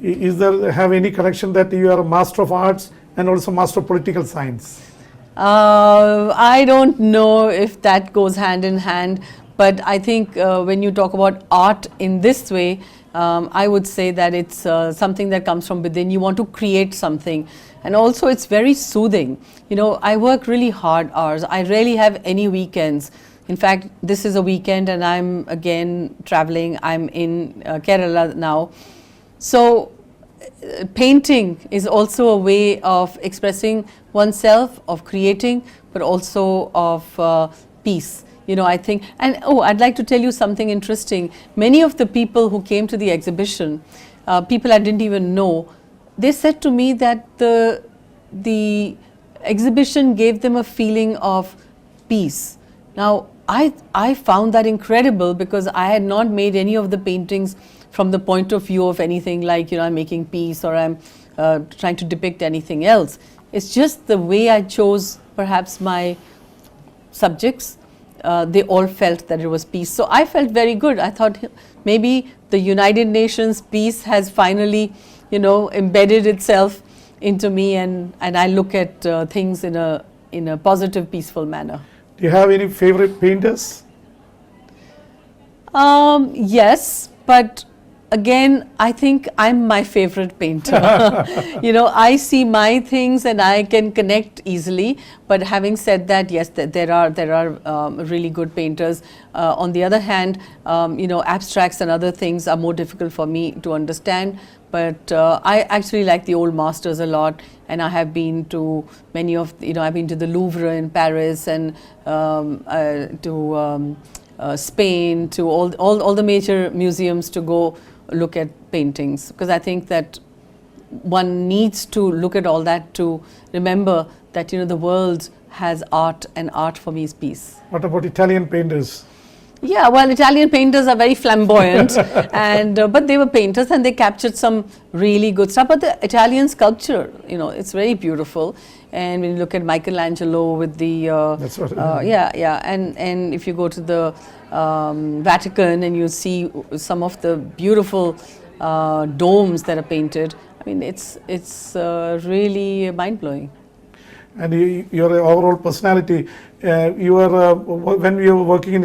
Is there have any connection that you are a master of arts and also master of political science? I don't know if that goes hand in hand, but I think when you talk about art in this way, I would say that it's something that comes from within. You want to create something, and also it's very soothing. You know, I work really hard hours. I rarely have any weekends. In fact, this is a weekend and I'm again traveling. I'm in Kerala now. So painting is also a way of expressing oneself, of creating, but also of peace. You know, I think, and oh, I'd like to tell you something interesting. Many of the people who came to the exhibition, people I didn't even know, they said to me that the exhibition gave them a feeling of peace. Now, I found that incredible because I had not made any of the paintings from the point of view of anything like, you know, I'm making peace or I'm trying to depict anything else. It's just the way I chose perhaps my subjects. They all felt that it was peace. So I felt very good. I thought maybe the United Nations peace has finally, you know, embedded itself into me, and I look at things in a positive, peaceful manner. Do you have any favorite painters? Yes, but again, I think I'm my favorite painter. You know, I see my things and I can connect easily. But having said that, yes, there are really good painters. On the other hand, you know, abstracts and other things are more difficult for me to understand. But I actually like the old masters a lot, and I have been to many of, you know, I've been to the Louvre in Paris and to Spain, to all the major museums to go look at paintings, because I think that one needs to look at all that to remember that, you know, the world has art, and art for me is peace. What about Italian painters? Yeah, well, Italian painters are very flamboyant, and but they were painters and they captured some really good stuff. But the Italian sculpture, you know, it's very beautiful. And when you look at Michelangelo with the That's what, yeah, and if you go to the Vatican and you see some of the beautiful domes that are painted, I mean, it's really mind blowing. And your overall personality, you were when we were working in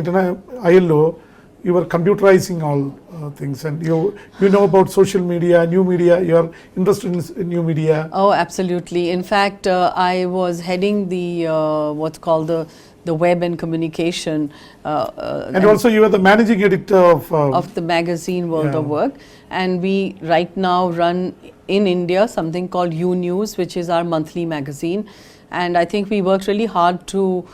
ILO, you were computerizing all things, and you know about social media, new media. You are interested in new media. Oh, absolutely. In fact, I was heading the what's called the web and communication, and also you are the managing editor of the magazine World of Work, and we right now run in India something called U News, which is our monthly magazine. And I think we worked really hard to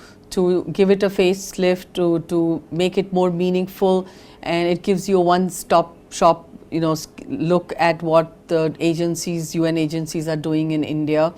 give it a facelift, to make it more meaningful, and it gives you a one-stop shop, you know, look at what the agencies, UN agencies are doing in India,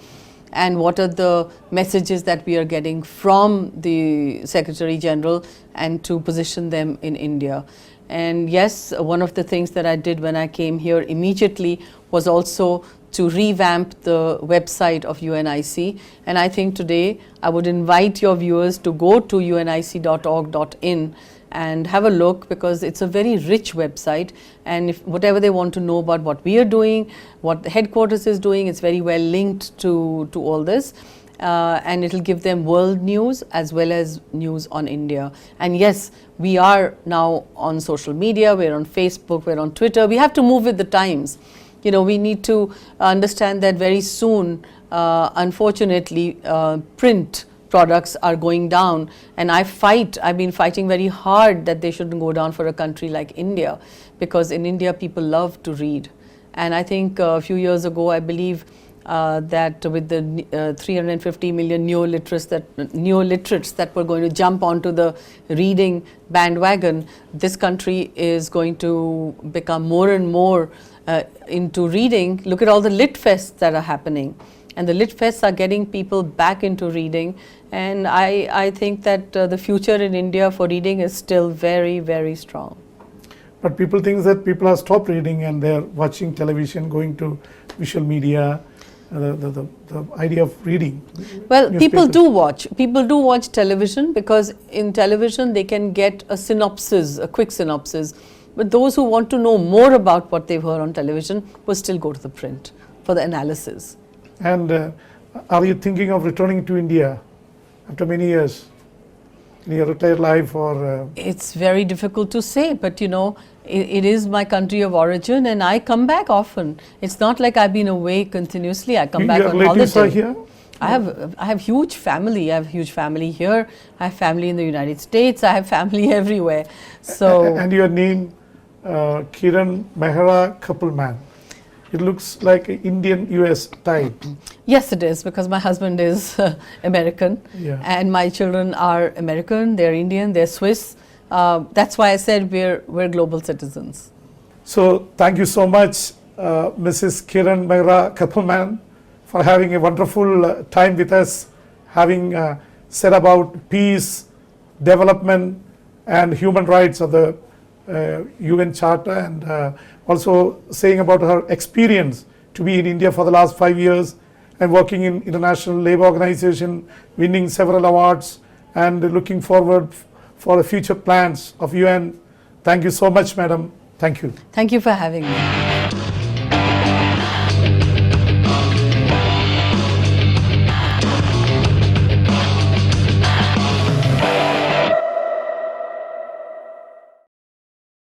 and what are the messages that we are getting from the Secretary General, and to position them in India. And yes, one of the things that I did when I came here immediately was also to revamp the website of UNIC, and I think today I would invite your viewers to go to unic.org.in and have a look, because it's a very rich website, and if whatever they want to know about what we are doing, what the headquarters is doing, it's very well linked to all this. And it'll give them world news as well as news on India. And yes, we are now on social media, we're on Facebook, we're on Twitter. We have to move with the times. You know, we need to understand that very soon, unfortunately, print products are going down, and I've been fighting very hard that they shouldn't go down for a country like India, because in India people love to read. And I think a few years ago, I believe that with the 350 million neoliterates that were going to jump onto the reading bandwagon, this country is going to become more and more into reading. Look at all the lit fests that are happening, and the lit fests are getting people back into reading. And I think that the future in India for reading is still very, very strong. But people think that people have stopped reading and they're watching television, going to visual media. The idea of reading. Well, people do watch television, because in television they can get a synopsis, a quick synopsis. But those who want to know more about what they've heard on television will still go to the print for the analysis. And are you thinking of returning to India after many years in your retired life, or? It's very difficult to say, but you know, it is my country of origin, and I come back often. It's not like I've been away continuously. I come back Your on relatives holiday. are here? I have huge family. I have huge family here. I have family in the United States. I have family everywhere. So And your name, Kiran Mehra Kerpelman. It looks like an Indian-US type. yes, it is, because my husband is American, Yeah. and my children are American. They're Indian. They're Swiss. That's why I said we're global citizens. So thank you so much, Mrs. Kiran Mehra Kerpelman, for having a wonderful time with us, having said about peace, development, and human rights of the UN Charter, and also saying about her experience to be in India for the last 5 years and working in International Labour Organization, winning several awards, and looking forward for the future plans of UN. Thank you so much, madam. Thank you. Thank you for having me.